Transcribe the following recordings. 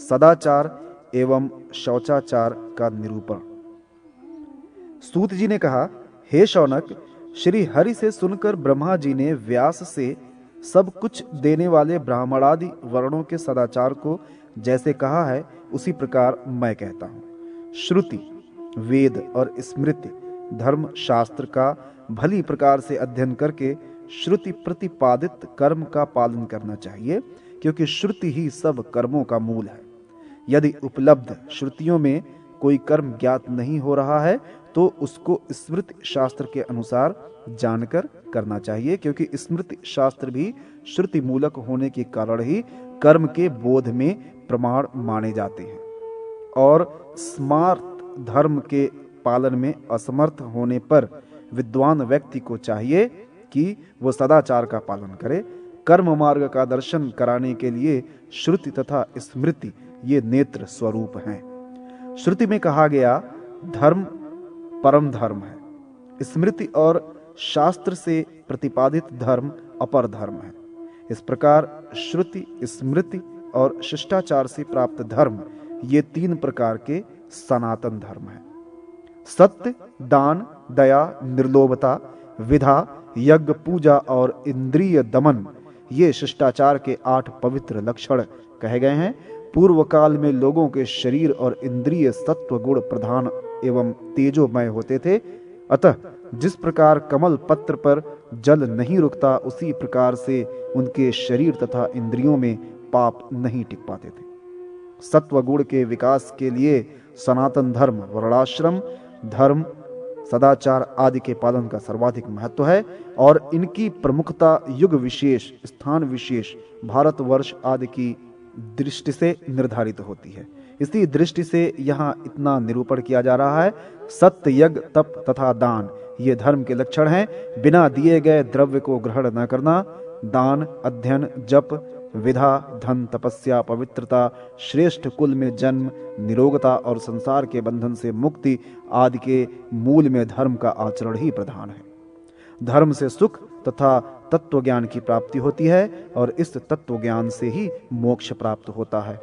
सदाचार एवं शौचाचार का निरूपण। सूत जी ने कहा, हे शौनक, श्री हरि से सुनकर ब्रह्मा जी ने व्यास से सब कुछ देने वाले ब्राह्मणादि वर्णों के सदाचार को जैसे कहा है उसी प्रकार मैं कहता हूँ। श्रुति, वेद और स्मृति धर्म शास्त्र का भली प्रकार से अध्ययन करके श्रुति प्रतिपादित कर्म का पालन करना चाहिए, क्योंकि श्रुति ही सब कर्मों का मूल है। यदि उपलब्ध श्रुतियों में कोई कर्म ज्ञात नहीं हो रहा है तो उसको स्मृति शास्त्र के अनुसार जानकर करना चाहिए, क्योंकि स्मृति शास्त्र भी श्रुति मूलक होने के कारण ही कर्म के बोध में प्रमाण माने जाते हैं। और स्मार्त धर्म के पालन में असमर्थ होने पर विद्वान व्यक्ति को चाहिए कि वो सदाचार का पालन करे। कर्म मार्ग का दर्शन कराने के लिए श्रुति तथा स्मृति ये नेत्र स्वरूप हैं। श्रुति में कहा गया धर्म परम धर्म है। स्मृति और शास्त्र से प्रतिपादित धर्म अपर धर्म है। इस प्रकार श्रुति, स्मृति और शिष्टाचार से प्राप्त धर्म ये तीन प्रकार के सनातन धर्म हैं। सत्य, दान, दया, निर्लोभता, विधा, यज्ञ, पूजा और इंद्रिय दमन ये शिष्टाचार के 8 पवित्र लक्षण कहे गए हैं। पूर्व काल में लोगों के शरीर और इंद्रिय सत्व गुण प्रधान एवं तेजोमय होते थे। अतः जिस प्रकार कमल पत्र पर जल नहीं रुकता, उसी प्रकार से उनके शरीर तथा इंद्रियों में पाप नहीं टिक पाते थे। सत्व गुण के विकास के लिए सनातन धर्म, वर्णाश्रम धर्म, सदाचार आदि के पालन का सर्वाधिक महत्व है और इनकी प्रमुखता युग विशेष, स्थान विशेष, भारतवर्ष आदि की दृष्टि से निर्धारित होती है। इसी दृष्टि से यहाँ इतना निरूपण किया जा रहा है। सत्य, यज्ञ, तप तथा दान ये धर्म के लक्षण हैं। बिना दिए गए द्रव्य को ग्रहण न करना, दान, अध्ययन, जप, विधा, धन, तपस्या, पवित्रता, श्रेष्ठ कुल में जन्म, निरोगता और संसार के बंधन से मुक्ति आदि के मूल में धर्म का आचरण ही प्रधान है। धर्म से सुख तथा तत्व ज्ञान की प्राप्ति होती है और इस तत्व ज्ञान से ही मोक्ष प्राप्त होता है।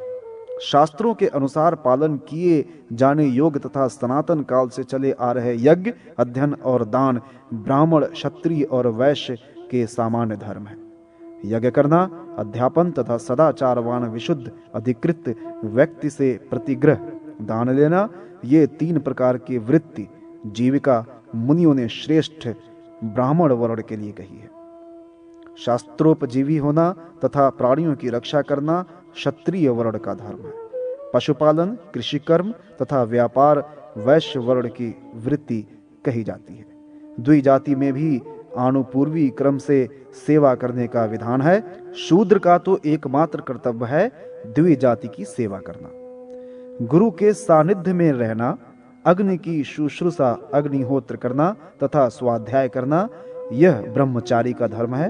शास्त्रों के अनुसार पालन किए जाने योग्य तथा सनातन काल से चले आ रहे यज्ञ, अध्ययन और दान ब्राह्मण, क्षत्रिय और वैश्य के सामान्य धर्म है। यज्ञ करना, अध्यापन तथा सदाचारवान विशुद्ध अधिकृत व्यक्ति से प्रतिग्रह, दान लेना ये 3 प्रकार की वृत्ति जीविका मुनियों ने श्रेष्ठ ब्राह्मण वर्ण के लिए कही है। शास्त्रोपजीवी होना तथा प्राणियों की रक्षा करना क्षत्रिय वर्ण का धर्म है। पशुपालन, कृषि कर्म तथा व्यापार वैश्य वर्ण की वृत्ति कही जाती है। द्विजाति में भी आनुपूर्वी क्रम से सेवा करने का विधान है। शूद्र का तो एकमात्र कर्तव्य है द्विजाति की सेवा करना। गुरु के सानिध्य में रहना, अग्नि की शुश्रूषा, अग्निहोत्र करना तथा स्वाध्याय करना यह ब्रह्मचारी का धर्म है।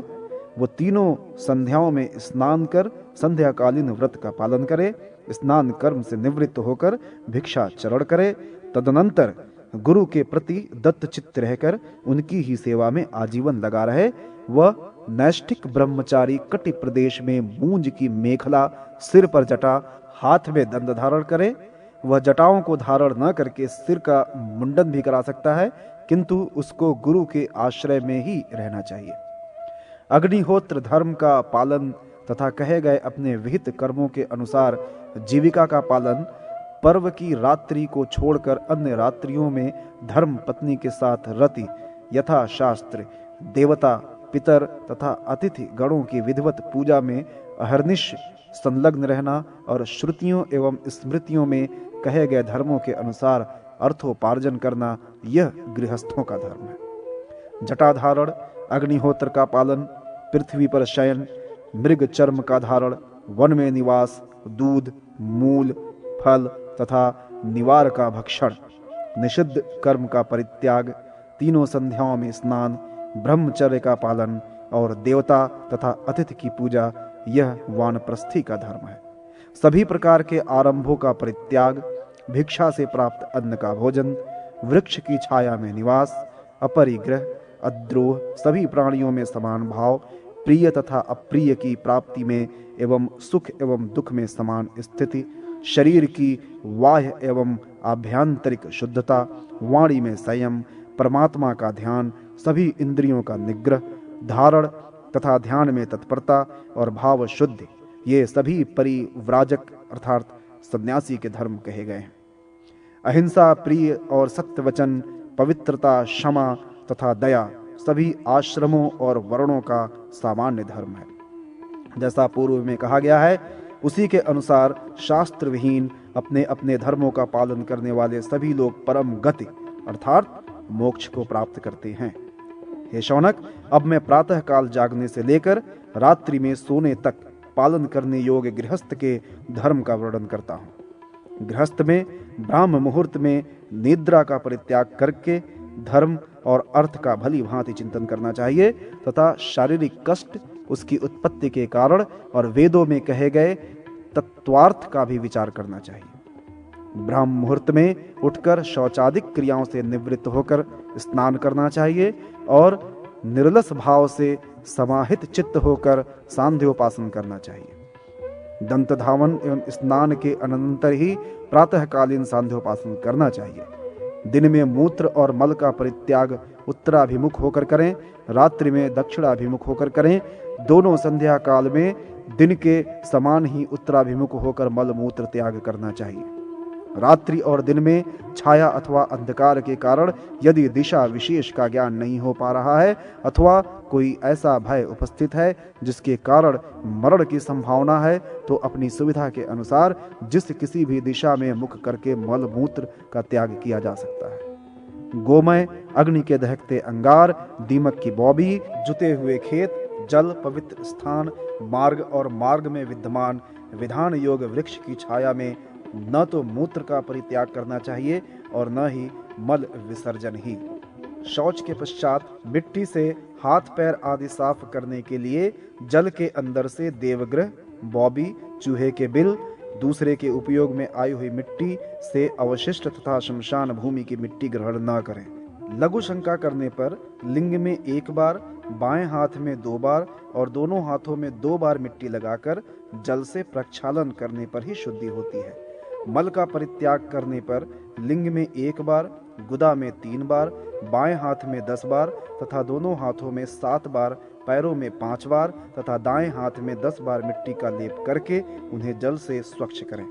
वो तीनों संध्याओं में स्नान कर संध्याकालीन व्रत का पालन करे, स्नान कर्म से निवृत्त होकर भिक्षाचरण करे, तदनंतर गुरु के प्रति दत्तचित्त रहकर उनकी ही सेवा में आजीवन लगा रहे। वह नैष्ठिक ब्रह्मचारी कटि प्रदेश में मूंज की मेखला, सिर पर जटा, हाथ में दंड धारण करे। वह जटाओं को धारण न करके सिर का मुंडन भी करा सकता है, किंतु उसको गुरु के आश्रय में ही रहना चाहिए। अग्निहोत्र धर्म का पालन तथा कहे गए अपने विहित कर्मों के अनुसार जीविका का पालन, पर्व की रात्रि को छोड़कर अन्य रात्रियों में धर्म पत्नी के साथ रति यथा शास्त्र, देवता, पितर तथा अतिथि गणों की विधिवत पूजा में अहर्निश संलग्न रहना और श्रुतियों एवं स्मृतियों में कहे गए धर्मों के अनुसार अर्थोपार्जन करना यह गृहस्थों का धर्म है। जटाधारण, अग्निहोत्र का पालन, पृथ्वी पर शयन, मृग चर्म का धारण, वन में निवास, दूध, मूल, फल तथा निवार का भक्षण, निषिद्ध कर्म का परित्याग, तीनों संध्याओं में स्नान, ब्रह्मचर्य का पालन और देवता तथा अतिथि की पूजा यह वानप्रस्थी का धर्म है। सभी प्रकार के आरंभों का परित्याग, भिक्षा से प्राप्त अन्न का भोजन, वृक्ष की छाया में निवास, अपरिग्रह, अद्रोह, सभी प्राणियों में समान भाव, प्रिय तथा अप्रिय की प्राप्ति में एवं सुख एवं दुख में समान स्थिति, शरीर की बाह्य एवं आभ्यंतरिक शुद्धता, वाणी में संयम, परमात्मा का ध्यान, सभी इंद्रियों का निग्रह, धारण तथा ध्यान में तत्परता और भाव शुद्धि, ये सभी परिव्राजक अर्थात सन्यासी के धर्म कहे गए हैं। अहिंसा, प्रिय और सत्य वचन, पवित्रता, क्षमा तथा दया सभी आश्रमों और वर्णों का सामान्य धर्म है। जैसा पूर्व में कहा गया है, उसी के अनुसार शास्त्र विहीन अपने अपने धर्मों का पालन करने वाले सभी लोग परम गति अर्थात मोक्ष को प्राप्त करते हैं। हे शौनक, अब मैं प्रातः काल जागने से लेकर रात्रि में सोने तक पालन करने योग्य गृहस्थ के धर्म का वर्णन करता हूँ। गृहस्थ में ब्राह्म मुहूर्त में निद्रा का परित्याग करके धर्म और अर्थ का भली भांति चिंतन करना चाहिए तथा शारीरिक कष्ट, उसकी उत्पत्ति के कारण और वेदों में कहे गए तत्वार्थ का भी विचार करना चाहिए। ब्राह्म मुहूर्त में उठकर शौचादिक क्रियाओं से निवृत्त होकर स्नान करना चाहिए और निर्लस भाव से समाहित चित्त होकर सांध्योपासन करना चाहिए। दंत धावन एवं स्नान के अनंतर ही प्रातःकालीन सांध्योपासन करना चाहिए। दिन में मूत्र और मल का परित्याग उत्तराभिमुख होकर करें, रात्रि में दक्षिणाभिमुख होकर करें। दोनों संध्या काल में दिन के समान ही उत्तराभिमुख होकर मल मूत्र त्याग करना चाहिए। रात्रि और दिन में छाया अथवा अंधकार के कारण यदि दिशा विशेष का ज्ञान नहीं हो पा रहा है अथवा कोई ऐसा भय उपस्थित है जिसके कारण मरण की संभावना है, तो अपनी सुविधा के अनुसार जिस किसी भी दिशा में मुख करके मल मूत्र का त्याग किया जा सकता है। गोमय, अग्नि के दहकते अंगार, दीमक की बौबी, जुते हुए खेत, जल, पवित्र स्थान, मार्ग और मार्ग में विद्यमान विधान योग वृक्ष की छाया में न तो मूत्र का परित्याग करना चाहिए और न ही मल विसर्जन ही। शौच के पश्चात मिट्टी से हाथ पैर आदि साफ करने के लिए जल के अंदर से देवगृह, बौबी, चूहे के बिल, दूसरे के उपयोग में आई हुई मिट्टी से अवशिष्ट तथा शमशान भूमि की मिट्टी ग्रहण न करें। लघु शंका करने पर लिंग में एक बार, बाएं हाथ में 2 बार और दोनों हाथों में 2 बार मिट्टी लगाकर जल से प्रक्षालन करने पर ही शुद्धि होती है। मल का परित्याग करने पर लिंग में 1 बार, गुदा में 3 बार, बाएं हाथ में 10 बार तथा दोनों हाथों में 7 बार, पैरों में 5 बार तथा दाएं हाथ में 10 बार मिट्टी का लेप करके उन्हें जल से स्वच्छ करें।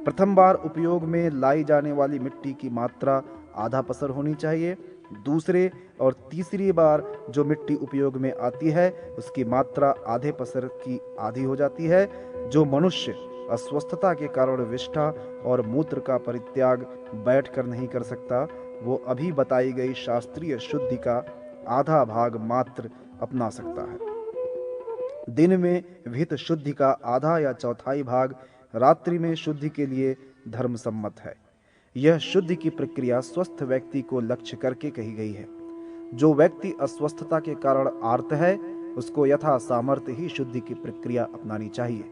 प्रथम बार उपयोग में लाई जाने वाली मिट्टी की मात्रा आधा पसर होनी चाहिए। दूसरे और तीसरी बार जो मिट्टी उपयोग में आती है उसकी मात्रा आधे पसर की आधी हो जाती है। जो मनुष्य अस्वस्थता के कारण विष्ठा और मूत्र का परित्याग बैठकर नहीं कर सकता, वो अभी बताई गई शास्त्रीय शुद्धि का आधा भाग मात्र अपना सकता है। दिन में विहित शुद्धि का आधा या चौथाई भाग रात्रि में शुद्धि के लिए धर्म सम्मत है। यह शुद्धि की प्रक्रिया स्वस्थ व्यक्ति को लक्ष्य करके कही गई है। जो व्यक्ति अस्वस्थता के कारण आर्त है उसको यथा सामर्थ्य ही शुद्धि की प्रक्रिया अपनानी चाहिए।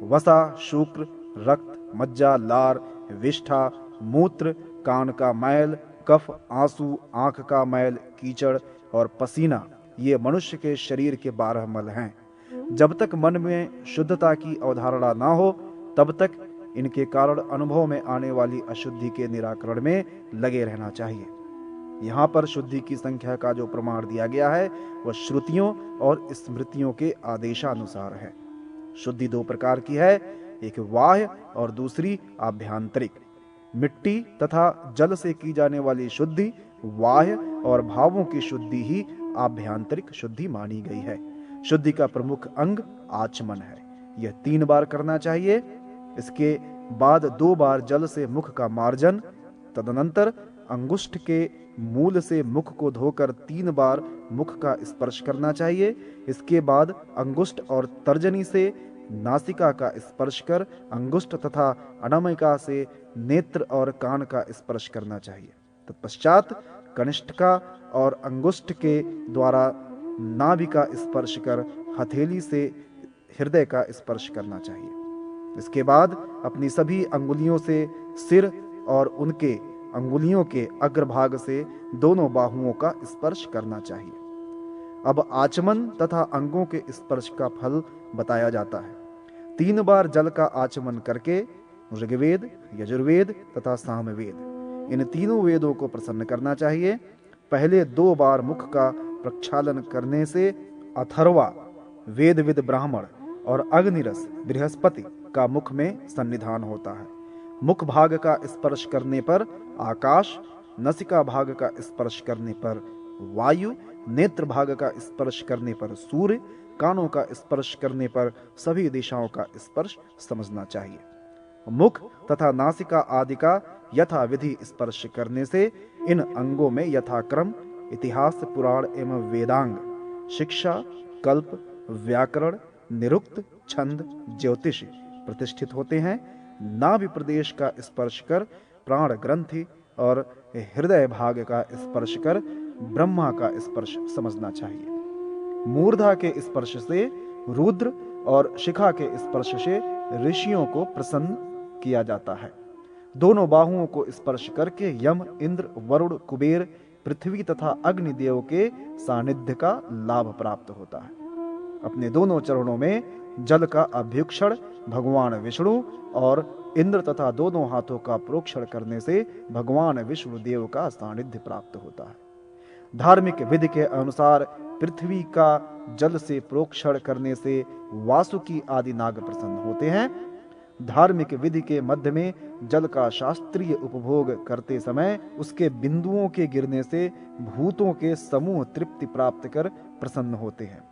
वसा, शुक्र, रक्त, मज्जा, लार, विष्ठा, मूत्र, कान का मैल, कफ, आंसू, आंख का मैल, कीचड़ और पसीना ये मनुष्य के शरीर के 12 मल हैं। जब तक मन में शुद्धता की अवधारणा ना हो तब तक इनके कारण अनुभव में आने वाली अशुद्धि के निराकरण में लगे रहना चाहिए। यहाँ पर शुद्धि की संख्या का जो प्रमाण दिया गया है वह श्रुतियों और स्मृतियों के आदेशानुसार है। शुद्धि 2 प्रकार की है, एक बाह्य और दूसरी आभ्यंतरिक। मिट्टी तथा जल से की जाने वाली शुद्धि बाह्य और भावों की शुद्धि ही आभ्यंतरिक शुद्धि मानी गई है। शुद्धि का प्रमुख अंग आचमन है। यह 3 बार करना चाहिए। इसके बाद 2 बार जल से मुख का मार्जन, तदनंतर अंगुष्ठ के मूल से मुख को धोकर 3 बार मुख का स्पर्श करना चाहिए। इसके बाद अंगुष्ठ और तर्जनी से नासिका का स्पर्श कर अंगुष्ठ तथा अनामिका से नेत्र और कान का स्पर्श करना चाहिए। तत्पश्चात कनिष्ठिका और अंगुष्ठ के द्वारा नाभि का स्पर्श कर हथेली से हृदय का स्पर्श करना चाहिए। इसके बाद अपनी सभी अंगुलियों से सिर और उनके अंगुलियों के अग्रभाग से दोनों बाहुओं का स्पर्श करना चाहिए। अब आचमन तथा अंगों के स्पर्श का फल बताया जाता है। 3 बार जल का आचमन करके ऋग्वेद, यजुर्वेद तथा सामवेद, इन तीनों वेदों को प्रसन्न करना चाहिए। पहले 2 बार मुख का प्रक्षालन करने से अथर्वा वेदविद ब्राह्मण और अग्निरस बृहस्पति का मुख में सन्निधान होता है। मुख भाग का स्पर्श करने पर आकाश, नसिका भाग का स्पर्श करने पर वायु, नेत्र भाग का स्पर्श करने पर सूर्य, कानों का स्पर्श करने पर सभी दिशाओं का स्पर्श समझना चाहिए। मुख तथा नासिका आदि का यथा विधि स्पर्श करने से इन अंगों में यथाक्रम इतिहास, पुराण एवं वेदांग, शिक्षा, कल्प, व्याकरण, निरुक्त, छंद, ज्योतिष प्रतिष्ठित होते हैं। नाभि प्रदेश का स्पर्श कर प्राण ग्रंथि और हृदय भाग का स्पर्श कर ब्रह्मा का स्पर्श समझना चाहिए। मूर्धा के स्पर्श से रुद्र और शिखा के स्पर्श से ऋषियों को प्रसन्न किया जाता है। दोनों बाहुओं को स्पर्श करके यम, इंद्र, वरुण, कुबेर, पृथ्वी तथा अग्निदेव के सानिध्य का लाभ प्राप्त होता है। अपने दोनों चरणों में जल का अभ्युक्षण भगवान विष्णु और इंद्र तथा दोनों हाथों का प्रोक्षण करने से भगवान विष्णुदेव का सानिध्य प्राप्त होता है। धार्मिक विधि के अनुसार पृथ्वी का जल से प्रोक्षण करने से वासुकी आदि नाग प्रसन्न होते हैं। धार्मिक विधि के मध्य में जल का शास्त्रीय उपभोग करते समय उसके बिंदुओं के गिरने से भूतों के समूह तृप्ति प्राप्त कर प्रसन्न होते हैं।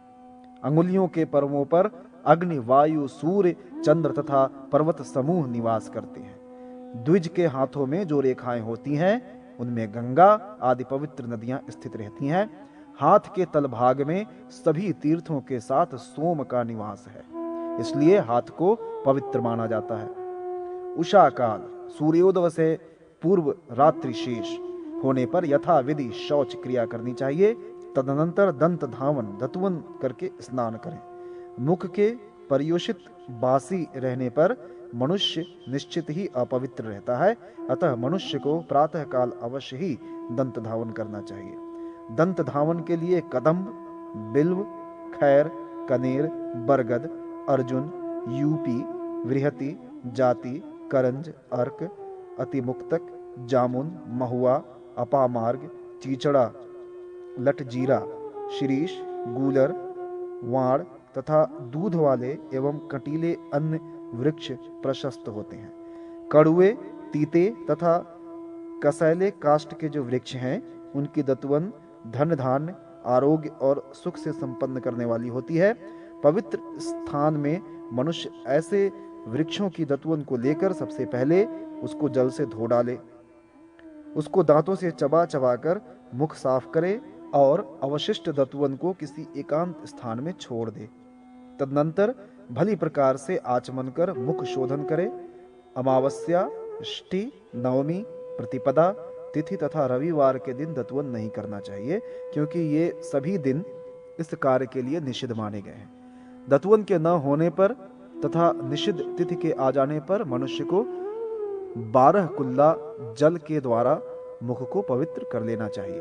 अंगुलियों के पर्वों पर अग्नि, वायु, सूर्य, चंद्र तथा पर्वत समूह निवास करते हैं। द्विज के हाथों में जो रेखाएं होती हैं उनमें गंगा आदि पवित्र नदियां स्थित रहती हैं। हाथ के तल भाग में सभी तीर्थों के साथ सोम का निवास है, इसलिए हाथ को पवित्र माना जाता है। उषा काल सूर्योदय से पूर्व रात्रि शेष होने पर यथा विधि शौच क्रिया करनी चाहिए। तदनंतर दंत धावन दतवन करके स्नान करें। मुख के पर्युषित बासी रहने पर मनुष्य निश्चित ही अपवित्र रहता है, अतः मनुष्य को प्रातः काल अवश्य ही दंत धावन करना चाहिए। दंत धावन के लिए कदम्ब, बिल्व, खैर, कनेर, बरगद, अर्जुन, यूपी, वृहति, जाति, करंज, अर्क, अतिमुक्तक, जामुन, महुआ, अपामार्ग, चीचड़ा, लटजीरा, शिरीष, गूलर, वाण तथा दूध वाले एवं कटीले अन्य वृक्ष प्रशस्त होते हैं। कड़ुए, तीते तथा कसैले काष्ठ के जो वृक्ष हैं उनकी दतवन धन, धान्य, आरोग्य और सुख से संपन्न करने वाली होती है। पवित्र स्थान में मनुष्य ऐसे वृक्षों की दतवन को लेकर सबसे पहले उसको जल से धो डाले, उसको दांतों से चबा चबा कर मुख साफ करे और अवशिष्ट दतवन को किसी एकांत स्थान में छोड़ दे। तदनंतर भली प्रकार से आचमन कर मुख शोधन करे। अमावस्या, अष्टी, नवमी, प्रतिपदा तिथि तथा रविवार के दिन दतवन नहीं करना चाहिए, क्योंकि ये सभी दिन इस कार्य के लिए निषिद्ध माने गए हैं। दतवन के न होने पर तथा निषिद्ध तिथि के आ जाने पर मनुष्य को 12 कुल्ला जल के द्वारा मुख को पवित्र कर लेना चाहिए।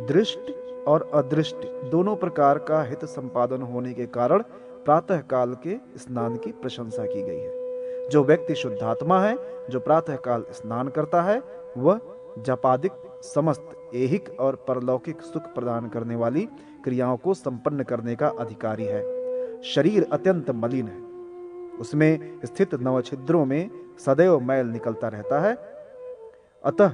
दृष्ट और अदृष्ट दोनों प्रकार का हित संपादन होने के कारण प्रातः काल के स्नान की प्रशंसा की गई है। जो व्यक्ति शुद्धात्मा है, जो प्रातः काल स्नान करता है, वह जपादिक समस्त ऐहिक और परलौकिक सुख प्रदान करने वाली क्रियाओं को संपन्न करने का अधिकारी है। शरीर अत्यंत मलिन है, उसमें स्थित 9 छिद्रों में सदैव मैल निकलता रहता है, अतः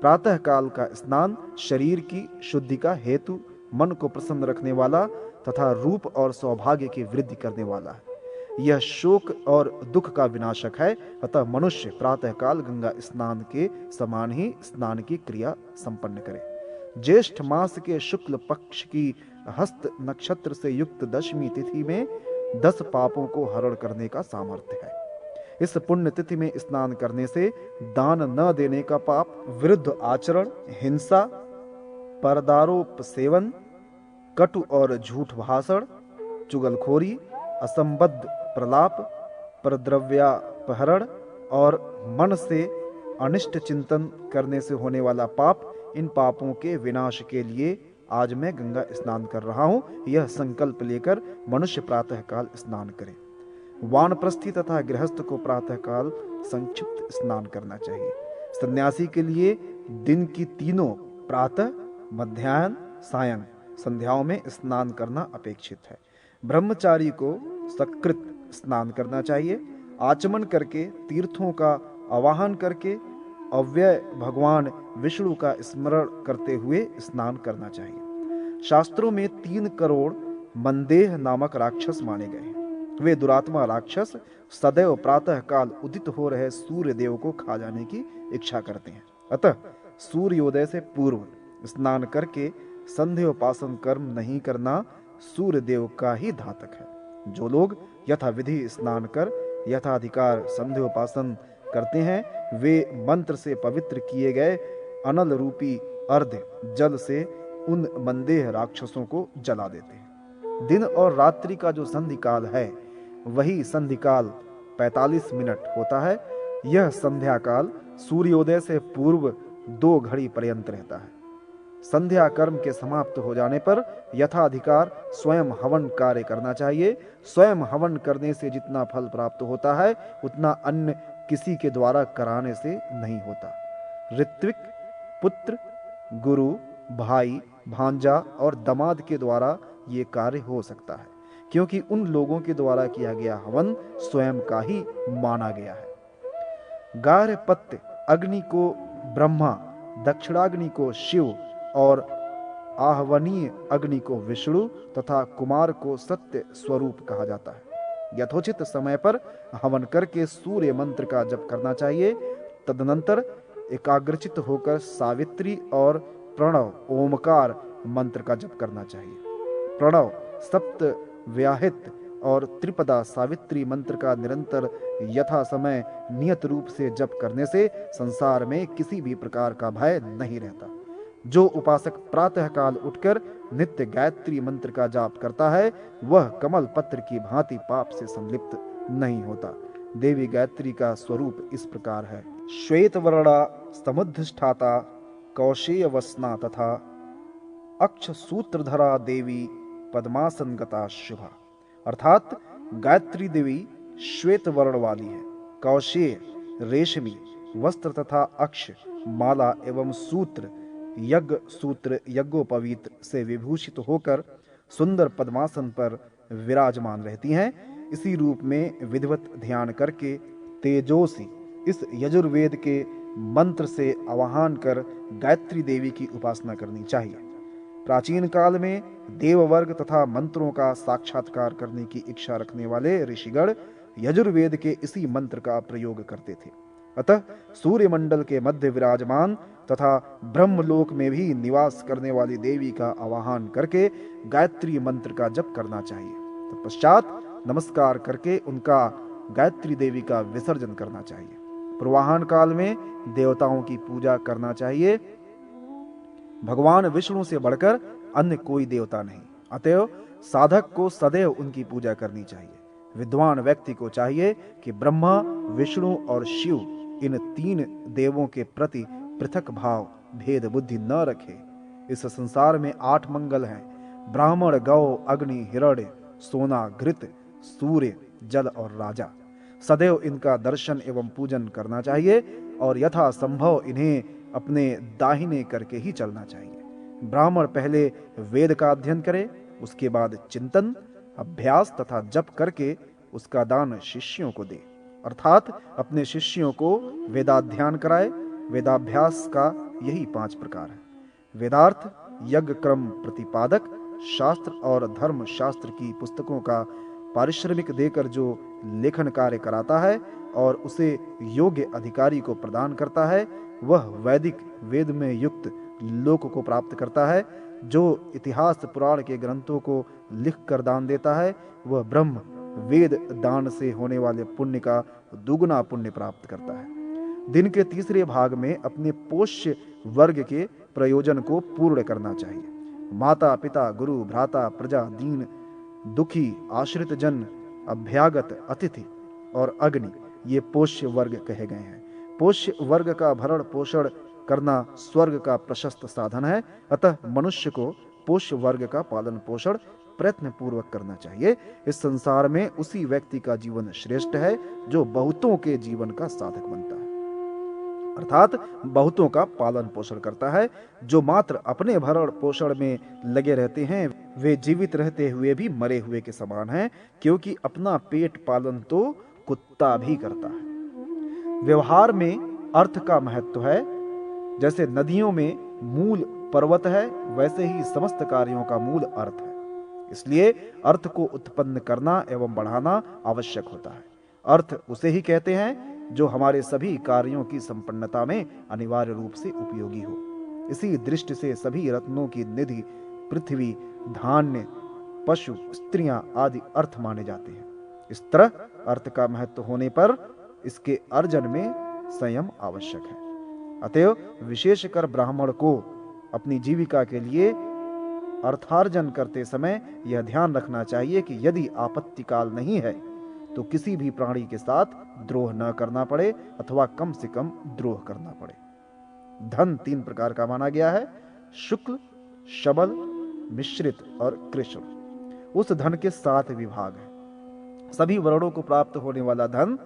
प्रातः काल का स्नान शरीर की शुद्धि का हेतु, मन को प्रसन्न रखने वाला तथा रूप और सौभाग्य की वृद्धि करने वाला है। यह शोक और दुख का विनाशक है, अतः मनुष्य प्रातः काल गंगा स्नान के समान ही स्नान की क्रिया संपन्न करे। ज्येष्ठ मास के शुक्ल पक्ष की हस्त नक्षत्र से युक्त 10वीं तिथि में 10 पापों को हरण करने का सामर्थ्य है। इस पुण्य तिथि में स्नान करने से दान न देने का पाप, विरुद्ध आचरण, हिंसा, परदारोप सेवन, कटु और झूठ भाषण, चुगलखोरी, असंबद्ध प्रलाप, परद्रव्यापहरण और मन से अनिष्ट चिंतन करने से होने वाला पाप, इन पापों के विनाश के लिए आज मैं गंगा स्नान कर रहा हूं, यह संकल्प लेकर मनुष्य प्रातः काल स्नान करे। वानप्रस्थी तथा गृहस्थ को प्रातःकाल संक्षिप्त स्नान करना चाहिए। सन्यासी के लिए दिन की तीनों प्रातः, मध्याह्न, सायं संध्याओं में स्नान करना अपेक्षित है। ब्रह्मचारी को सकृत स्नान करना चाहिए। आचमन करके, तीर्थों का आवाहन करके, अव्यय भगवान विष्णु का स्मरण करते हुए स्नान करना चाहिए। शास्त्रों में 3 करोड़ मंदेह नामक राक्षस माने गए हैं। वे दुरात्मा राक्षस सदैव प्रातः काल उदित हो रहे सूर्य देव को खा जाने की इच्छा करते हैं। अतः सूर्योदय से पूर्व स्नान करके संध्योपासन कर्म नहीं करना सूर्य देव का ही घातक है। जो लोग यथाविधि स्नान कर यथाधिकार संध्योपासन करते हैं, वे मंत्र से पवित्र किए गए अनल रूपी अर्ध जल से उन मंदेह राक्षसों को जला देते हैं। दिन और रात्रि का जो संधि काल है, वही संधि काल 45 मिनट होता है। यह संध्या काल सूर्योदय से पूर्व 2 घड़ी पर्यंत रहता है। संध्या कर्म के समाप्त हो जाने पर यथाधिकार स्वयं हवन कार्य करना चाहिए। स्वयं हवन करने से जितना फल प्राप्त होता है, उतना अन्य किसी के द्वारा कराने से नहीं होता। ऋत्विक, पुत्र, गुरु, भाई, भांजा और दामाद के द्वारा ये कार्य हो सकता है, क्योंकि उन लोगों के द्वारा किया गया हवन स्वयं का ही माना गया है। गार्हपत्य अग्नि को ब्रह्मा, दक्षिणाग्नि को शिव और आहवनीय अग्नि को विष्णु तथा कुमार को सत्य स्वरूप कहा जाता है। यथोचित समय पर हवन करके सूर्य मंत्र का जप करना चाहिए। तदनंतर एकाग्रचित होकर सावित्री और प्रणव ओमकार मंत्र का जप करना चाहिए। प्रणव, सप्त व्याहित और त्रिपदा सावित्री मंत्र का निरंतर यथा समय नियत रूप से जप करने से संसार में किसी भी प्रकार का भय नहीं रहता। जो उपासक प्रातः काल उठकर नित्य गायत्री मंत्र का जाप करता है, वह कमल पत्र की भांति पाप से संलिप्त नहीं होता। देवी गायत्री का स्वरूप इस प्रकार है। श्वेत वर्णा समुद्धिष्ठाता कौशेय वसना तथा अक्ष सूत्रधरा देवी पद्मासनगता शुभा। अर्थात गायत्री देवी श्वेत वर्ण वाली है, कौशेय रेशमी वस्त्र तथा अक्ष माला एवं सूत्र यज्ञ सूत्र यज्ञोपवीत से विभूषित होकर सुंदर पद्मासन पर विराजमान रहती हैं। इसी रूप में विधिवत ध्यान करके तेजोसी इस यजुर्वेद के मंत्र से आवाहन कर गायत्री देवी की उपासना करनी चाहिए। प्राचीन काल में देववर्ग तथा मंत्रों का साक्षात्कार करने की इच्छा रखने वाले ऋषिगण यजुर्वेद के इसी मंत्र का प्रयोग करते थे। अतः सूर्यमंडल के मध्य विराजमान तथा ब्रह्मलोक में भी निवास करने वाली देवी का आवाहन करके गायत्री मंत्र का जप करना चाहिए। तत्पश्चात नमस्कार करके उनका गायत्री देवी का विसर्जन करना चाहिए। पूर्वाह्न काल में देवताओं की पूजा करना चाहिए। भगवान विष्णु से बढ़कर अन्य कोई देवता नहीं, अतएव साधक को सदैव उनकी पूजा करनी चाहिए। विद्वान व्यक्ति को चाहिए कि ब्रह्मा, विष्णु और शिव इन 3 देवों के प्रति पृथक भाव भेद बुद्धि न रखे। इस संसार में 8 मंगल हैं: ब्राह्मण, गौ, अग्नि, हिरण्य, सोना, घृत, सूर्य, जल और राजा। सदैव इनका दर्शन एवं पूजन करना चाहिए और यथा संभव इन्हें अपने दाहिने करके ही चलना चाहिए। ब्राह्मण पहले वेद का अध्ययन करे, उसके बाद चिंतन, अभ्यास तथा जप करके उसका दान शिष्यों को दे, अर्थात अपने शिष्यों को वेदाध्ययन कराए। वेदाभ्यास का यही 5 प्रकार है: वेदार्थ, यज्ञ क्रम प्रतिपादक, शास्त्र और धर्म शास्त्र की पुस्तकों का पारिश्रमिक देकर जो लेखन कार्य कराता है और उसे योग्य अधिकारी को प्रदान करता है, वह वैदिक वेद में युक्त लोक को प्राप्त करता है। जो इतिहास पुराण के ग्रंथों को लिख कर दान देता है, वह ब्रह्म वेद दान से होने वाले पुण्य का दुगुना पुण्य प्राप्त करता है। दिन के तीसरे भाग में अपने पोष्य वर्ग के प्रयोजन को पूर्ण करना चाहिए। माता, पिता, गुरु, भ्राता, प्रजा, दीन, दुखी, आश्रित जन, अभ्यागत, अतिथि और अग्नि, ये पोष्य वर्ग कहे गए हैं। पोष्य वर्ग का भरण पोषण करना स्वर्ग का प्रशस्त साधन है। अतः मनुष्य को पोष्य वर्ग का पालन पोषण प्रयत्न पूर्वक करना चाहिए। इस संसार में उसी व्यक्ति का जीवन श्रेष्ठ है जो बहुतों के जीवन का साधक बनता है, अर्थात बहुतों का पालन पोषण करता है। जो मात्र अपने भरण पोषण में लगे रहते हैं वे जीवित रहते हुए भी मरे हुए के समान हैं, क्योंकि अपना पेट पालन तो कुत्ता भी करता है। व्यवहार में अर्थ का महत्व है। जैसे नदियों में मूल पर्वत है, वैसे ही समस्त कार्यों का मूल अर्थ है। इसलिए अर्थ को उत्पन्न करना एवं बढ़ाना आवश्यक होता है। अर्थ उसे ही कहते हैं जो हमारे सभी कार्यों की संपन्नता में अनिवार्य रूप से उपयोगी हो। इसी दृष्टि से सभी रत्नों की निधि पृथ्वी, धान्य, पशु, स्त्रियां आदि अर्थ माने जाते हैं। इस तरह अर्थ का महत्व होने पर इसके अर्जन में संयम आवश्यक है। अतएव विशेषकर ब्राह्मण को अपनी जीविका के लिए अर्थार्जन करते समय यह ध्यान रखना चाहिए कि यदि आपत्ति काल नहीं है तो किसी भी प्राणी के साथ द्रोह न करना पड़े अथवा कम से कम द्रोह करना पड़े। धन 3 प्रकार का माना गया है, शुक्ल, शबल, मिश्रित और कृष्ण। उस धन के 7 विभाग हैं। सभी वर्णों को प्राप्त होने वाला धन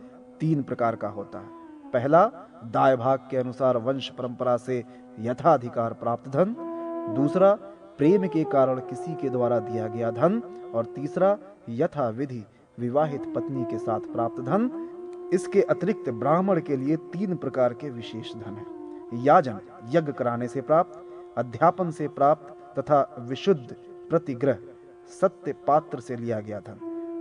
3 प्रकार का होता है। पहला, दाय भाग के अनुसार वंश परंपरा से यथाधिकार प्राप्त धन। दूसरा, प्रेम के कारण किसी के द्वारा दिया गया धन। और तीसरा, यथा विधि विवाहित पत्नी के साथ प्राप्त धन। इसके अतिरिक्त ब्राह्मण के लिए 3 प्रकार के विशेष धन हैं। याजन, यज्ञ कराने से प्राप्त, अध्यापन से प्राप्त तथा विशुद्ध प्रतिग्रह सत्य पात्र से लिया गया धन।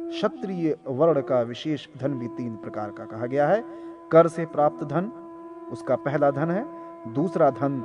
क्षत्रिय वर्ण का विशेष धन भी 3 प्रकार का कहा गया है। कर से प्राप्त धन उसका पहला धन है, दूसरा धन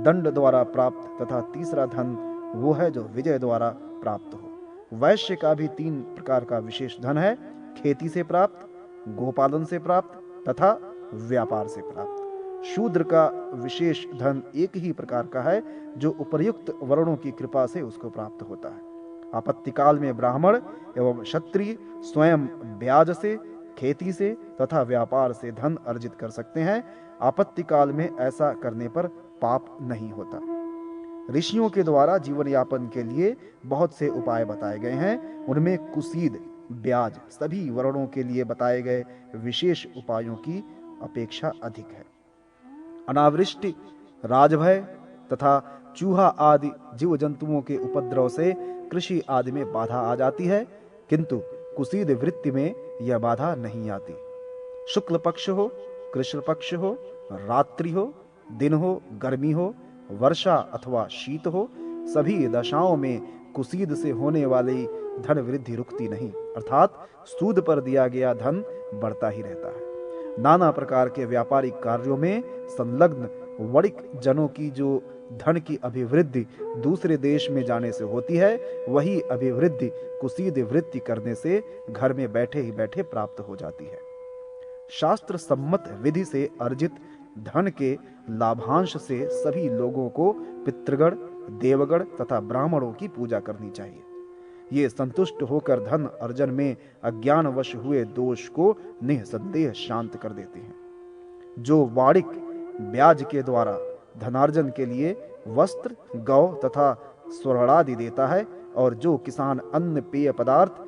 दंड द्वारा प्राप्त तथा तीसरा धन वो है जो विजय द्वारा प्राप्त हो। वैश्य का भी 3 प्रकार का विशेष धन है, खेती से प्राप्त, गोपालन से प्राप्त तथा व्यापार से प्राप्त। शूद्र का विशेष धन एक ही प्रकार का है जो उपर्युक्त वर्णों की कृपा से उसको प्राप्त होता है। आपत्ति काल में ब्राह्मण एवं क्षत्रिय स्वयं ब्याज से, खेती से तथा व्यापार से धन अर्जित कर सकते हैं। आपत्ति काल में ऐसा करने पर पाप नहीं होता। ऋषियों के द्वारा जीवन यापन के लिए बहुत से उपाय बताए गए हैं। उनमें कुसीद, ब्याज सभी वर्णों के लिए बताए गए विशेष उपायों की अपेक्षा अधिक है। अनावृष्टि, राजभय तथा चूहा आदि जीव जंतुओं के उपद्रव से कृषि आदि में बाधा आ जाती है, किंतु कुसीद वृत्ति में यह बाधा नहीं आती। शुक्ल पक्ष हो, कृष्ण पक्ष हो, रात्रि हो, दिन हो, गर्मी हो, वर्षा अथवा शीत हो, सभी दशाओं में कुसीद से होने वाली धन वृद्धि रुकती नहीं, अर्थात सूद पर दिया गया धन बढ़ता ही रहता है। नाना प्रकार के व्यापारिक कार्यों में संलग्न वणिक जनों की जो धन की अभिवृद्धि दूसरे देश में जाने से होती है, वही अभिवृद्धि कुसीद वृत्ति करने से घर में बैठे ही बैठे प्राप्त हो जाती है। शास्त्र सम्मत विधि से अर्जित धन के लाभांश से सभी लोगों को पितृगण, देवगण तथा ब्राह्मणों की पूजा करनी चाहिए। ये संतुष्ट होकर धन अर्जन में अज्ञानवश हुए दोष को निःसंदेह शांत कर देते हैं। जो वाणिक ब्याज के द्वारा धनार्जन के लिए वस्त्र, गौ तथा स्वर्णादि देता है, और जो किसान अन्न पेय पदार्थ,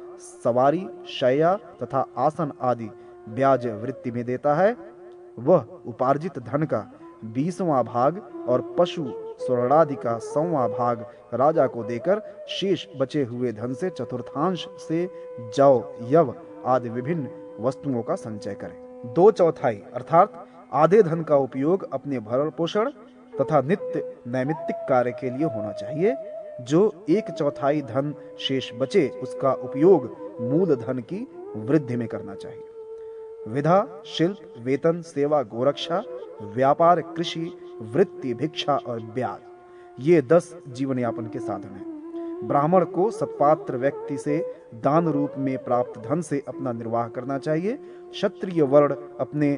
सवारी, शैया तथा आसन आदि ब्याज वृत्ति में देता है, वह उपार्जित धन का 20वां भाग और पशु स्वर्णादि का 100वां भाग राजा को देकर शेष बचे हुए धन से चतुर्थांश से जौ, यव आदि विभिन्न वस्तुओं का संचय करे। 2/4 अर्थात आधे धन का उपयोग अपने भरण पोषण तथा नित्य नैमित्तिक कार्य के लिए होना चाहिए। जो 1/4 धन शेष बचे उसका उपयोग मूल धन की वृद्धि में करना चाहिए। विधा, शिल्प, वेतन, सेवा, गोरक्षा, व्यापार, कृषि, वृत्ति, भिक्षा और ब्याज, ये 10 जीवन यापन के साधन हैं। ब्राह्मण को सत्पात्र व्यक्ति से दान रूप में प्राप्त धन से अपना निर्वाह करना चाहिए। क्षत्रिय वर्ण अपने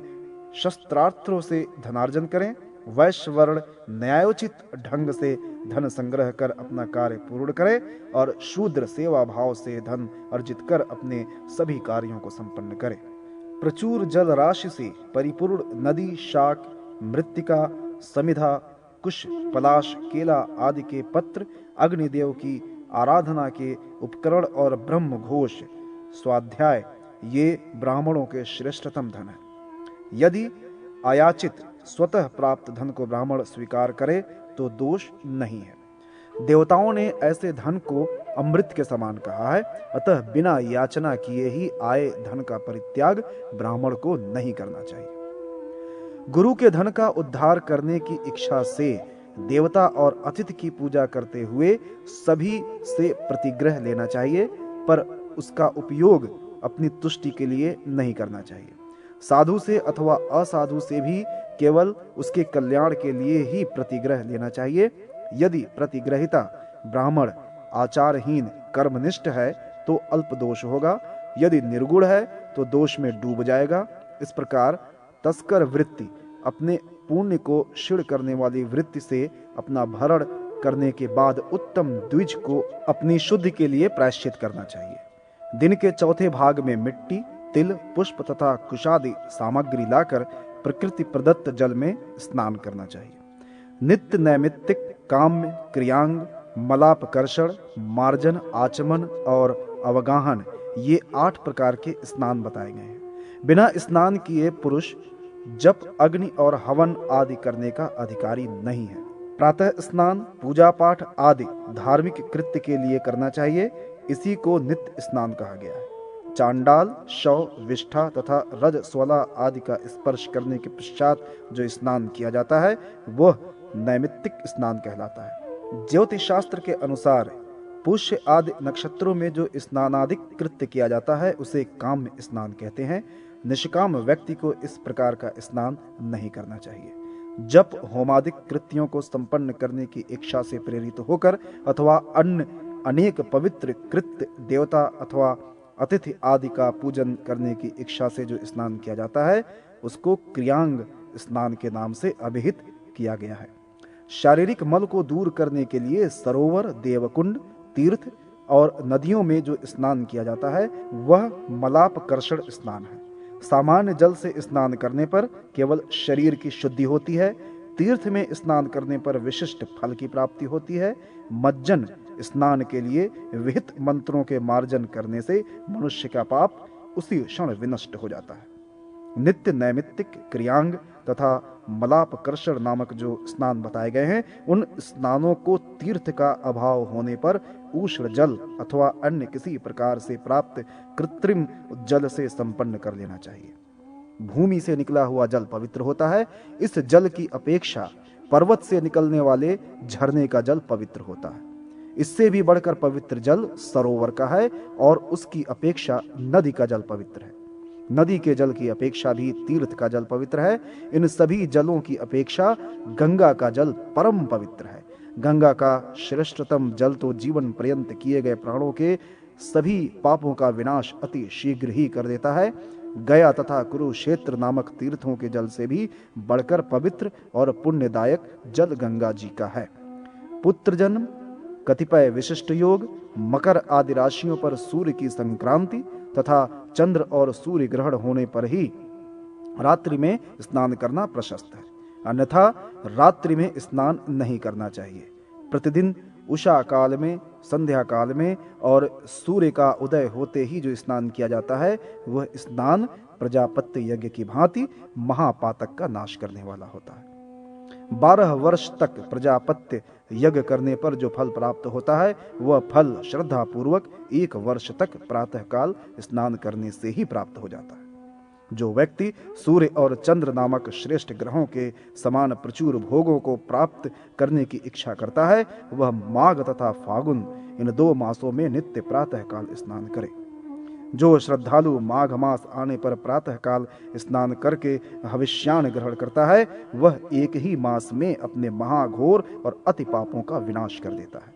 शस्त्रास्त्रों से धनार्जन करें। वैश्य वर्ण न्यायोचित ढंग से धन संग्रह कर अपना कार्य पूर्ण करे, और शूद्र सेवा भाव से धन अर्जित कर अपने सभी कार्यों को संपन्न करे। प्रचुर जल राशि से परिपूर्ण नदी, शाक, मृत्तिका, समिधा, कुश, पलाश, केला आदि के पत्र, अग्निदेव की आराधना के उपकरण और ब्रह्म घोष, स्वाध्याय, ये ब्राह्मणों के श्रेष्ठतम धन है। यदि अयाचित स्वतः प्राप्त धन को ब्राह्मण स्वीकार करे तो दोष नहीं है। देवताओं ने ऐसे धन को अमृत के समान कहा है, अतः बिना याचना किए ही आए धन का परित्याग ब्राह्मण को नहीं करना चाहिए। गुरु के धन का उद्धार करने की इच्छा से देवता और अतिथि की पूजा करते हुए सभी से प्रतिग्रह लेना चाहिए, पर उसका उपयोग अपनी तुष्टि के लिए नहीं करना चाहिए। साधु से अथवा असाधु से भी केवल उसके कल्याण के लिए ही प्रतिग्रह लेना चाहिए। यदि प्रतिग्रहिता ब्राह्मण आचारहीन कर्मनिष्ठ है तो अल्प दोष होगा, यदि निर्गुण है तो दोष में डूब जाएगा। इस प्रकार तस्कर वृत्ति अपने पुण्य को क्षीण करने वाली वृत्ति से अपना भरण करने के बाद उत्तम द्विज को अपनी शुद्धि के लिए प्रायश्चित करना चाहिए। दिन के चौथे भाग में मिट्टी, तिल, पुष्प तथा कुशादि सामग्री लाकर प्रकृति प्रदत्त जल में स्नान करना चाहिए। नित्य नैमित्तिक काम्य, क्रियांग, मलापकर्षण, मार्जन, आचमन और अवगाहन, ये 8 प्रकार के स्नान बताए गए हैं। बिना स्नान किए पुरुष जप, अग्नि और हवन आदि करने का अधिकारी नहीं है। प्रातः स्नान, पूजा पाठ आदि धार्मिक कृत्य के लिए करना चाहिए, इसी को नित्य स्नान कहा गया है। चांडाल, शव, विष्ठा तथा रजस्वला आदि का स्पर्श करने के पश्चात जो स्नान किया जाता है वह नैमित्तिक स्नान कहलाता है। ज्योतिष शास्त्र के अनुसार पुष्य आदि नक्षत्रों में जो स्नानादिक कृत्य किया जाता है उसे काम्य स्नान कहते हैं। निष्काम व्यक्ति को इस प्रकार का स्नान नहीं करना चाहिए। जप, होमादिक कृत्यों को संपन्न करने की इच्छा से प्रेरित होकर अथवा अन्य अनेक पवित्र कृत्य, देवता अथवा अतिथि आदि का पूजन करने की इच्छा से जो स्नान किया जाता है उसको क्रियांग स्नान के नाम से अभिहित किया गया है। शारीरिक मल को दूर करने के लिए सरोवर, देवकुंड, तीर्थ और नदियों में जो स्नान किया जाता है वह मलापकर्षण स्नान है। सामान्य जल से स्नान करने पर केवल शरीर की शुद्धि होती है। तीर्थ में स्नान करने पर विशिष्ट फल की प्राप्ति होती है। मज्जन स्नान के लिए विहित मंत्रों के मार्जन करने से मनुष्य का पाप उसी क्षण विनष्ट हो जाता है। नित्य नैमित्तिक, क्रियांग तथा मलापकर्षण नामक जो स्नान बताए गए हैं उन स्नानों को तीर्थ का अभाव होने पर उष्ण जल अथवा अन्य किसी प्रकार से प्राप्त कृत्रिम जल से संपन्न कर लेना चाहिए। भूमि से निकला हुआ जल पवित्र होता है। इस जल की अपेक्षा पर्वत से निकलने वाले झरने का जल पवित्र होता है। इससे भी बढ़कर पवित्र जल सरोवर का है और उसकी अपेक्षा नदी का जल पवित्र है। नदी के जल की अपेक्षा भी तीर्थ का जल पवित्र है। इन सभी जलों की अपेक्षा गंगा का जल परम पवित्र है। गंगा का श्रेष्ठतम जल तो जीवन पर्यंत किए गए प्राणों के सभी पापों का विनाश अति शीघ्र ही कर देता है। गया तथा कुरुक्षेत्र नामक तीर्थों के जल से भी बढ़कर पवित्र और पुण्यदायक जल गंगा जी का है। पुत्र जन्म, कतिपय विशिष्ट योग, मकर आदि राशियों पर सूर्य की संक्रांति तथा चंद्र और सूर्य ग्रहण होने पर ही रात्रि में स्नान करना प्रशस्त है, अन्यथा रात्रि में स्नान नहीं करना चाहिए। प्रतिदिन उषा काल में, संध्या काल में और सूर्य का उदय होते ही जो स्नान किया जाता है वह स्नान प्रजापत्य यज्ञ की भांति महापातक का नाश करने वाला होता है। 12 वर्ष तक प्रजापत्य यज्ञ करने पर जो फल प्राप्त होता है वह फल श्रद्धा पूर्वक 1 वर्ष तक प्रातः काल स्नान करने से ही प्राप्त हो जाता है। जो व्यक्ति सूर्य और चंद्र नामक श्रेष्ठ ग्रहों के समान प्रचुर भोगों को प्राप्त करने की इच्छा करता है वह माघ तथा फागुन इन 2 मासों में नित्य प्रातः काल स्नान करे। जो श्रद्धालु माघ मास आने पर प्रातः काल स्नान करके हविष्यान ग्रहण करता है वह एक ही मास में अपने महाघोर और अति पापों का विनाश कर देता है।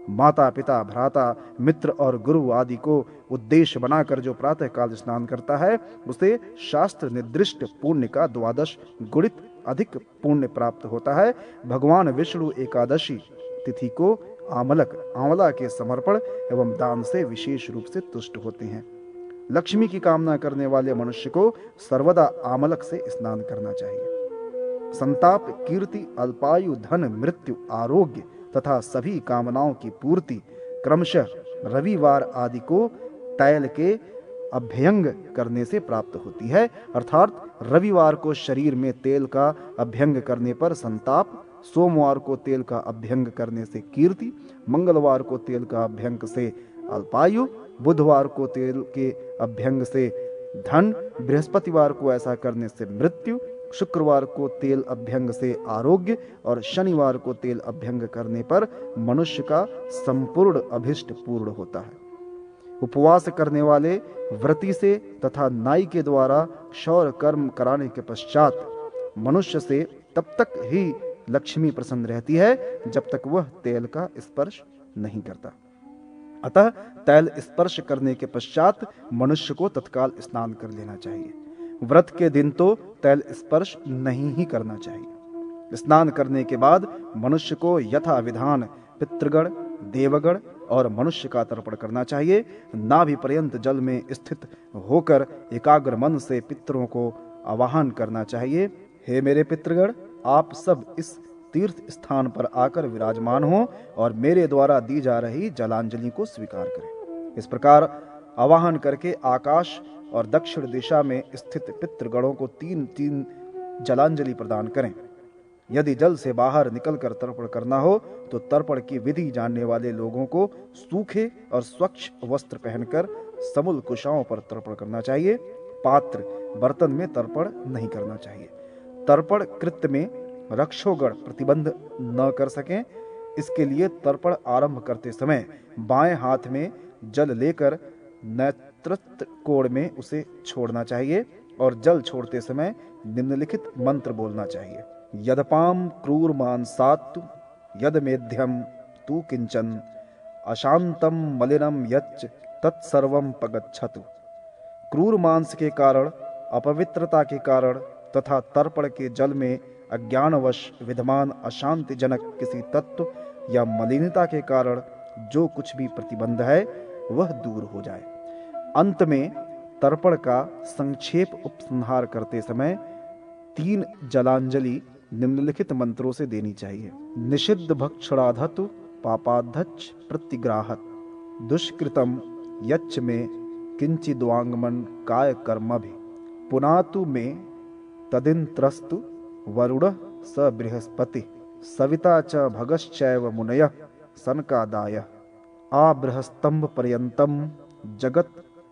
माता पिता, भ्राता, मित्र और गुरु आदि को उद्देश्य बनाकर जो प्रातः काल स्नान करता है उसे शास्त्र निर्दिष्ट पुण्य का 12 गुणित अधिक पुण्य प्राप्त होता है। भगवान विष्णु एकादशी तिथि को आंवला के समर्पण एवं दान से विशेष रूप से तुष्ट होते हैं। लक्ष्मी की कामना करने वाले मनुष्य को सर्वदा आमलक से स्नान करना चाहिए। संताप, कीर्ति, अल्पायु, धन, मृत्यु, आरोग्य तथा सभी कामनाओं की पूर्ति, क्रमशः रविवार आदि को तैल के अभ्यंग करने से प्राप्त होती है। अर्थात रविवार को शरीर में तेल का अभ्यंग करने पर संताप, सोमवार को तेल का अभ्यंग करने से कीर्ति, मंगलवार को तेल का अभ्यंग से अल्पायु, बुधवार को तेल के अभ्यंग से धन, बृहस्पतिवार को ऐसा करने से मृत्यु, शुक्रवार को तेल अभ्यंग से आरोग्य और शनिवार को तेल अभ्यंग करने पर मनुष्य का संपूर्ण अभिष्ट पूर्ण होता है। उपवास करने वाले व्रती से तथा नाई के द्वारा क्षौर कर्म कराने के पश्चात मनुष्य से तब तक ही लक्ष्मी प्रसन्न रहती है जब तक वह तेल का स्पर्श नहीं करता। अतः तैल स्पर्श करने के पश्चात मनुष्य को तत्काल स्नान कर लेना चाहिए। व्रत के दिन तो तैल स्पर्श नहीं ही करना चाहिए। स्नान करने के बाद मनुष्य को यथा विधान पितृगण, देवगण और मनुष्य का तर्पण करना चाहिए। नाभि पर्यंत जल में स्थित होकर एकाग्र मन से पितरों को आवाहन करना चाहिए। हे मेरे पितृगण, आप सब इस तीर्थ स्थान पर आकर विराजमान हो और मेरे द्वारा दी जा रही जलांजलि को स्वीकार करें। इस प्रकार आवाहन करके आकाश और दक्षिण दिशा में स्थित पितृगणों को 3-3 जलांजलि प्रदान करें। यदि जल से बाहर निकलकर तर्पण करना हो तो तर्पण की विधि जानने वाले लोगों को सूखे और स्वच्छ वस्त्र पहनकर समूल कुशाओं पर तर्पण करना चाहिए। पात्र बर्तन में तर्पण नहीं करना चाहिए। तर्पण कृत्य में रक्षोगण प्रतिबंध न कर सकें, इसके लिए तर्पण आरंभ करते समय बाएं हाथ में जल लेकर नेतृत्व कोण में उसे छोड़ना चाहिए और जल छोड़ते समय निम्नलिखित मंत्र बोलना चाहिए। यदपाम क्रूर मांसात्तु यद मेध्यम तू किंचन अशांतम मलिनम यच्च तत्सर्वम पगच्छतु। क्रूर मांस के कारण, अपवित्रता के कारण तथा तर्पण के जल में अज्ञानवश विद्यमान अशांतिजनक किसी तत्व या मलिनता के कारण जो कुछ भी प्रतिबंध है वह दूर हो जाए। अंत में तर्पण का संक्षेप उपसंहार करते समय 3 जलांजलि निम्नलिखित मंत्रों से देनी चाहिए। निषिद्ध भक्षणाधतु पापाधच्च प्रतिग्राहत दुष्कृतम यच्च में किंचिद्वांगमन काय कर्मभि पुनातु में तदिंत्रस्तु वरुण स बृहस्पति सविता च भगश्चैव मुनयः सनकादाय आ बृहस्तंभ पर्यंतम जगत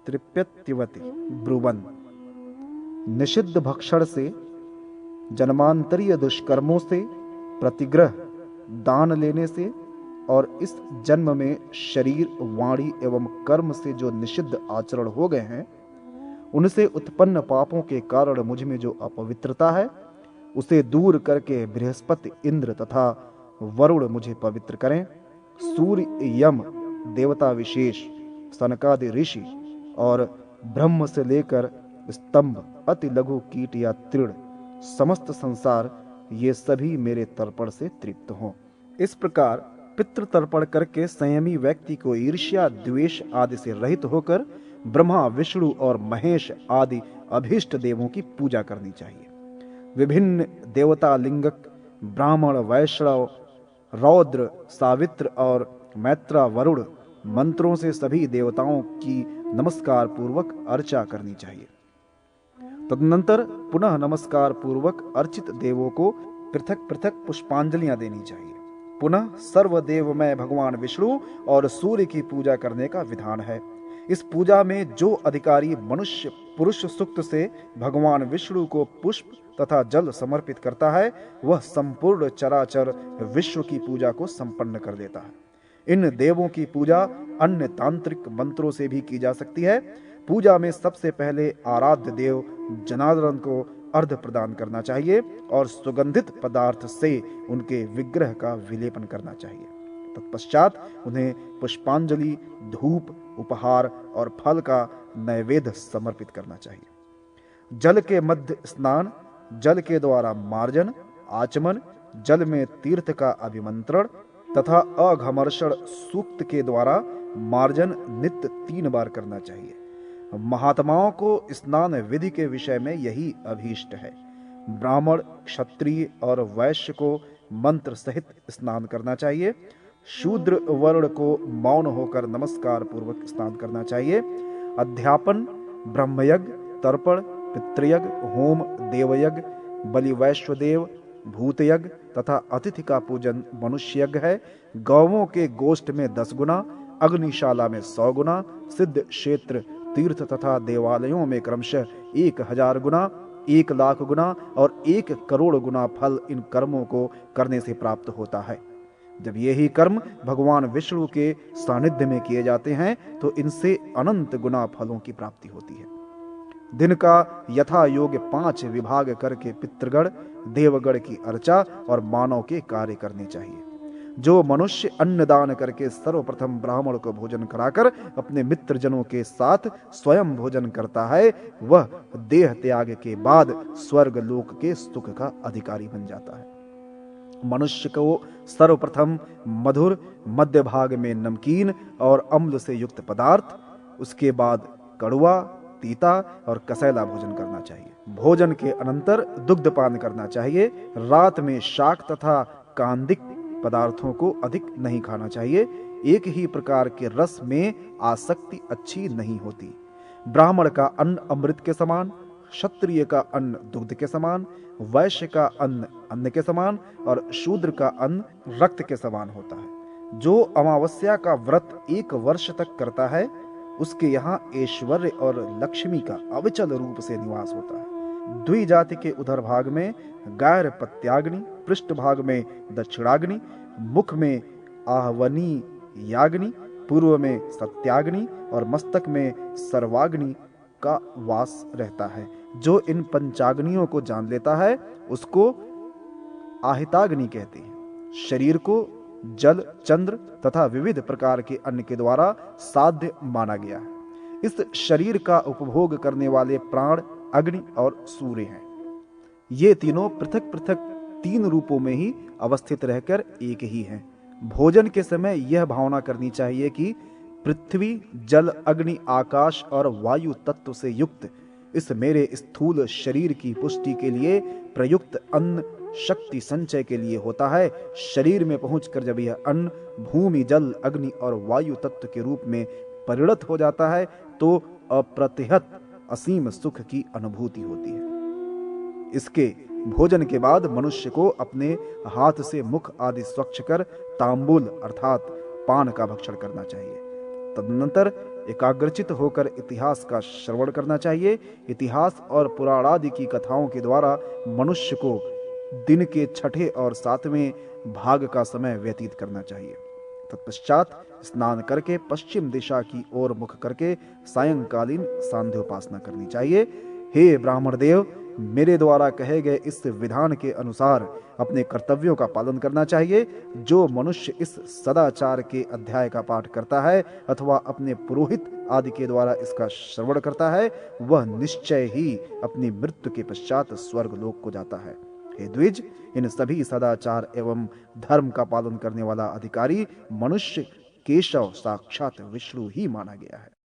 तृप्यत्यवति ब्रुवन। निषिद्ध भक्षण से, जन्मांतरीय दुष्कर्मों से, प्रतिग्रह, दान लेने से और इस जन्म में शरीर, वाणी एवं कर्म से जो निषिद्ध आचरण हो गए हैं, उनसे उत्पन्न पापों के कारण मुझ में जो अपवित्रता है उसे दूर करके बृहस्पति, इंद्र तथा वरुण मुझे पवित्र करें। सूर्य, यम, देवता विशेष, सनकादि ऋषि और ब्रह्म से लेकर स्तंभ, अति लघु कीट या तृण, समस्त संसार, ये सभी मेरे तर्पण से तृप्त हों। इस प्रकार पितृ तर्पण करके संयमी व्यक्ति को ईर्ष्या, द्वेष आदि से रहित होकर ब्रह्मा, विष्णु और महेश आदि अभीष्ट देवों की पूजा करनी चाहिए। विभिन्न देवता लिंगक, ब्राह्मण, वैष्णव, रौद्र, सावित्र और मैत्रा, वरुण मंत्रों से सभी देवताओं की नमस्कार पूर्वक अर्चा करनी चाहिए। तदनंतर पुनः नमस्कार पूर्वक अर्चित देवों को पृथक पृथक पुष्पांजलियां देनी चाहिए। पुनः सर्वदेवमय भगवान विष्णु और सूर्य की पूजा करने का विधान है। इस पूजा में जो अधिकारी मनुष्य पुरुष सूक्त से भगवान विष्णु को पुष्प तथा जल समर्पित करता है वह संपूर्ण चराचर विश्व की पूजा को संपन्न कर देता है। इन देवों की पूजा अन्य तांत्रिक मंत्रों से भी की जा सकती है। पूजा में सबसे पहले आराध्य देव जनार्दन को अर्घ्य प्रदान करना चाहिए और सुगंधित पदार्थ से उनके विग्रह का विलेपन करना चाहिए। तत्पश्चात उन्हें पुष्पांजलि, धूप, उपहार और फल का नैवेद्य समर्पित करना चाहिए। जल के मध्य स्नान, जल के द्वारा मार्जन, आचमन, जल में तीर्थ का अभिमंत्रण तथा अघमर्षण सूक्त के द्वारा मार्जन नित्य 3 बार करना चाहिए। महात्माओं को स्नान विधि के विषय में यही अभीष्ट है। ब्राह्मण, क्षत्रिय और वैश्य को मंत्र सहित स्नान करना चाहिए। शूद्र वर्ण को मौन होकर नमस्कार पूर्वक स्नान करना चाहिए। अध्यापन, ब्रह्मयज्ञ, तर्पण, पितृयज्ञ, होम, देवयज्ञ, बलि वैश्वदेव, भूतयज्ञ तथा अतिथि का पूजन मनुष्य यज्ञ है। गौवों के गोष्ठ में 10 गुना, अग्निशाला में 100 गुना, सिद्ध क्षेत्र, तीर्थ तथा देवालयों में क्रमशः 1000 गुना, 1,00,000 गुना और 1 करोड़ गुना फल इन कर्मों को करने से प्राप्त होता है। जब यही कर्म भगवान विष्णु के सानिध्य में किए जाते हैं तो इनसे अनंत गुना फलों की प्राप्ति होती है। दिन का यथा योग्य 5 विभाग करके पितृगण, देवगण की अर्चा और मानव के कार्य करने चाहिए। जो मनुष्य अन्नदान करके सर्वप्रथम ब्राह्मण को भोजन कराकर अपने मित्र जनों के साथ स्वयं भोजन करता है, वह देह त्याग के बाद स्वर्ग लोक के सुख का अधिकारी बन जाता है। मनुष्य को सर्वप्रथम मधुर, मध्य भाग में नमकीन और अम्ल से युक्त पदार्थ, उसके बाद कड़वा, तीता और कसैला भोजन करना चाहिए। भोजन के अनंतर दुग्ध पान करना चाहिए। रात में शाक तथा कांदिक पदार्थों को अधिक नहीं खाना चाहिए। एक ही प्रकार के रस में आसक्ति अच्छी नहीं होती। ब्राह्मण का अन्न अमृत के समान, क्षत्रिय का अन्न दुग्ध के समान, वैश्य का अन्न अन्न के समान और शूद्र का अन्न रक्त के समान होता है। जो अमावस्या का व्रत 1 वर्ष तक करता है, उसके यहाँ ऐश्वर्य और लक्ष्मी का अविचल रूप से निवास होता है। द्विजाति के उधर भाग में गायर पत्याग्नि, पृष्ठ भाग में दक्षिणाग्नि, मुख में आहवनी याग्नि, पूर्व में सत्याग्नि और मस्तक में सर्वाग्नि का वास रहता है। जो इन पंचाग्नियों को जान लेता है उसको आहिताग्नि कहते हैं। शरीर को जल, चंद्र तथा विविध प्रकार के अन्न के द्वारा साध्य माना गया है। इस शरीर का उपभोग करने वाले प्राण अग्नि और सूर्य हैं। ये तीनों पृथक पृथक 3 रूपों में ही अवस्थित रहकर एक ही हैं। भोजन के समय यह भावना करनी चाहिए कि पृथ्वी, जल, अग्नि, आकाश और वायु तत्व से युक्त इस मेरे स्थूल शरीर की पुष्टि के लिए प्रयुक्त अन्न शक्ति संचय के लिए होता है। शरीर में पहुंचकर जब यह अन्न भूमि, जल, अग्नि और वायु तत्व के रूप में परिणत हो जाता है तो अप्रतिहत असीम सुख की अनुभूति होती है। इसके भोजन के बाद मनुष्य को अपने हाथ से मुख आदि स्वच्छ कर तांबूल अर्थात पान का भक्षण करना चाहिए। तदनंतर एकाग्रचित होकर इतिहास का श्रवण करना चाहिए। इतिहास और पुराण आदि की कथाओं के द्वारा मनुष्य को दिन के 6ठे और 7वें भाग का समय व्यतीत करना चाहिए। तत्पश्चात स्नान करके पश्चिम दिशा की ओर मुख करके सायंकालीन सांध्योपासना करनी चाहिए। हे ब्राह्मण देव, मेरे द्वारा कहे गए इस विधान के अनुसार अपने कर्तव्यों का पालन करना चाहिए। जो मनुष्य इस सदाचार के अध्याय का पाठ करता है अथवा अपने पुरोहित आदि के द्वारा इसका श्रवण करता है, वह निश्चय ही अपनी मृत्यु के पश्चात स्वर्ग लोक को जाता है। हे द्विज, इन सभी सदाचार एवं धर्म का पालन करने वाला अधिकारी मनुष्य केशव साक्षात विष्णु ही माना गया है।